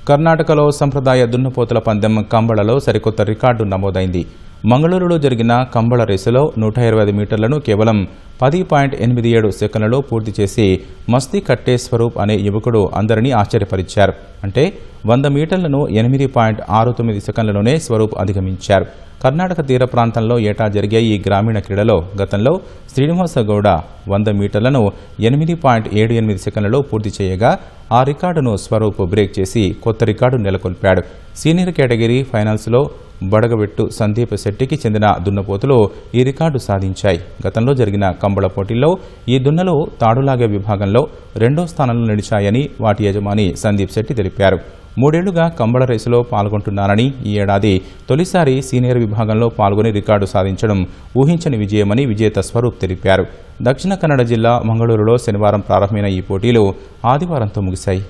కర్ణాటకలో సంప్రదాయ దున్నపోతుల పందెం కంబళలో సరికొత్త రికార్డు నమోదైంది. మంగళూరులో జరిగిన కంబళ రేసులో 125 మీటర్లను కేవలం 10.87 సెకన్లలో పూర్తి చేసి మస్తీ కట్టే స్వరూప్ అనే యువకుడు అందరినీ ఆశ్చర్యపరిచారు. అంటే 100 మీటర్లను 8.69 సెకన్లలోనే స్వరూప్ అధిగమించారు. కర్ణాటక తీర ప్రాంతంలో ఏటా జరిగే ఈ గ్రామీణ క్రీడలో గతంలో శ్రీనివాస గౌడ 100 మీటర్లను 8.78 సెకన్లలో పూర్తి చేయగా ఆ రికార్డును స్వరూప్ బ్రేక్ చేసి కొత్త రికార్డు నెలకొల్పాడు. సీనియర్ కేటగిరీ ఫైనల్స్లో బడగబెట్టు సందీప్ శెట్టికి చెందిన దున్నపోతులు ఈ రికార్డు సాధించాయి. గతంలో జరిగిన కంబళ పోటీల్లో ఈ దున్నలు తాడులాగే విభాగంలో 2వ స్థానంలో నిలిచాయని వాటి యజమాని సందీప్ శెట్టి తెలిపారు. 3 ఏళ్లుగా కంబళ రేసులో పాల్గొంటున్నారని, ఈ ఏడాది తొలిసారి సీనియర్ విభాగంలో పాల్గొని రికార్డు సాధించడం ఊహించని విజయమని విజేత స్వరూప్ తెలిపారు. దక్షిణ కన్నడ జిల్లా మంగళూరులో శనివారం ప్రారంభమైన ఈ పోటీలు ఆదివారంతో ముగిశాయి.